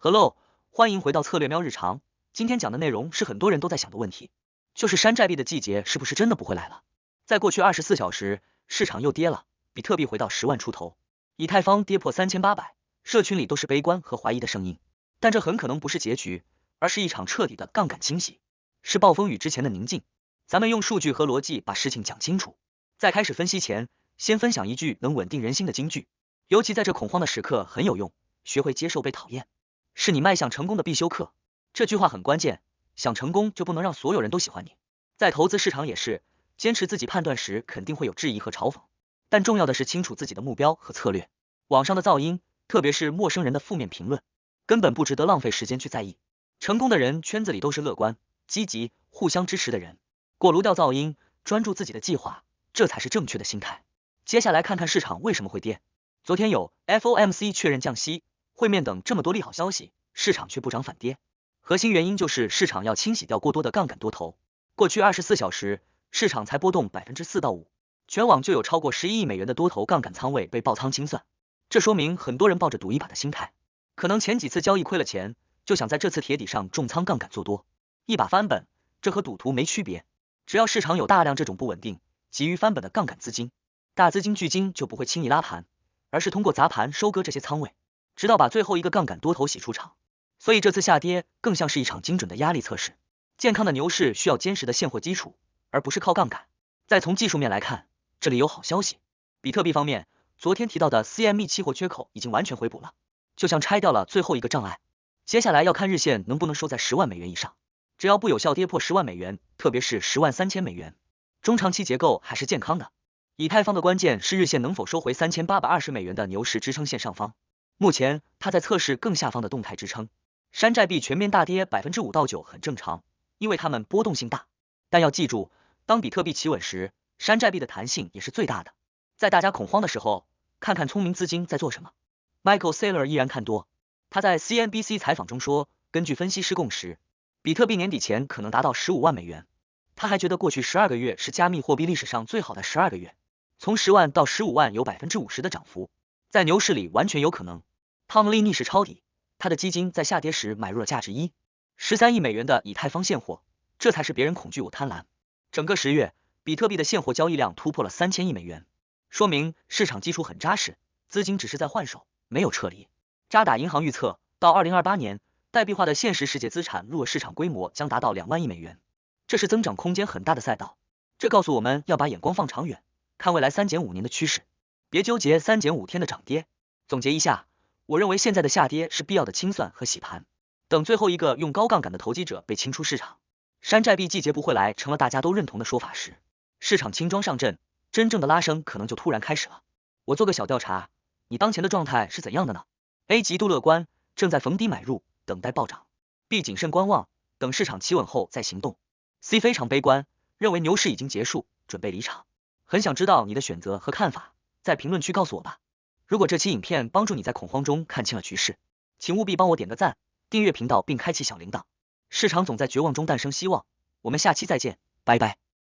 Hello，欢迎回到策略喵日常。今天讲的内容是很多人都在想的问题，就是山寨币的季节是不是真的不会来了？在过去24小时，市场又跌了，比特币回到10万出头，以太坊跌破3800，社群里都是悲观和怀疑的声音。但这很可能不是结局，而是一场彻底的杠杆清洗，是暴风雨之前的宁静。咱们用数据和逻辑把事情讲清楚。在开始分析前，先分享一句能稳定人心的金句，尤其在这恐慌的时刻很有用。学会接受被讨厌，是你迈向成功的必修课。这句话很关键，想成功就不能让所有人都喜欢你。在投资市场也是，坚持自己判断时肯定会有质疑和嘲讽，但重要的是清楚自己的目标和策略。网上的噪音，特别是陌生人的负面评论，根本不值得浪费时间去在意。成功的人圈子里都是乐观、积极、互相支持的人，过滤掉噪音，专注自己的计划，这才是正确的心态。接下来看看市场为什么会跌。昨天有 FOMC 确认降息、会面等这么多利好消息，市场却不涨反跌。核心原因就是市场要清洗掉过多的杠杆多头。过去24小时，市场才波动4%到5%，全网就有超过11亿美元的多头杠杆仓位被爆仓清算。这说明很多人抱着赌一把的心态，可能前几次交易亏了钱，就想在这次铁底上重仓杠杆做多，一把翻本，这和赌徒没区别。只要市场有大量这种不稳定、急于翻本的杠杆资金，大资金巨金就不会轻易拉盘，而是通过砸盘收割这些仓位，直到把最后一个杠杆多头洗出场。所以这次下跌更像是一场精准的压力测试。健康的牛市需要坚实的现货基础，而不是靠杠杆。再从技术面来看，这里有好消息。比特币方面，昨天提到的 CME 期货缺口已经完全回补了，就像拆掉了最后一个障碍。接下来要看日线能不能收在10万美元以上，只要不有效跌破10万美元，特别是103000美元，中长期结构还是健康的。以太坊的关键是日线能否收回3820美元的牛市支撑线上方，目前它在测试更下方的动态支撑。山寨币全面大跌5%到9%很正常，因为它们波动性大。但要记住，当比特币企稳时，山寨币的弹性也是最大的。在大家恐慌的时候，看看聪明资金在做什么。Michael Saylor 依然看多，他在 CNBC 采访中说，根据分析师共识，比特币年底前可能达到15万美元。他还觉得过去12个月是加密货币历史上最好的12个月，从10万到15万有50%的涨幅，在牛市里完全有可能。Tom Lee 逆势抄底，他的基金在下跌时买入了价值13亿美元的以太坊现货，这才是别人恐惧我贪婪。整个10月，比特币的现货交易量突破了3000亿美元，说明市场基础很扎实，资金只是在换手，没有撤离。渣打银行预测，到2028年，代币化的现实世界资产入市场规模将达到2万亿美元，这是增长空间很大的赛道。这告诉我们要把眼光放长远，看未来3-5年的趋势，别纠结3-5天的涨跌。总结一下，我认为现在的下跌是必要的清算和洗盘，等最后一个用高杠杆的投机者被清出市场，山寨币季节不会来成了大家都认同的说法时，市场轻装上阵，真正的拉升可能就突然开始了。我做个小调查，你当前的状态是怎样的呢？ A 极度乐观，正在逢低买入，等待暴涨。 B 谨慎观望，等市场企稳后再行动。 C 非常悲观，认为牛市已经结束，准备离场。很想知道你的选择和看法，在评论区告诉我吧。如果这期影片帮助你在恐慌中看清了局势，请务必帮我点个赞，订阅频道并开启小铃铛。市场总在绝望中诞生希望，我们下期再见，拜拜。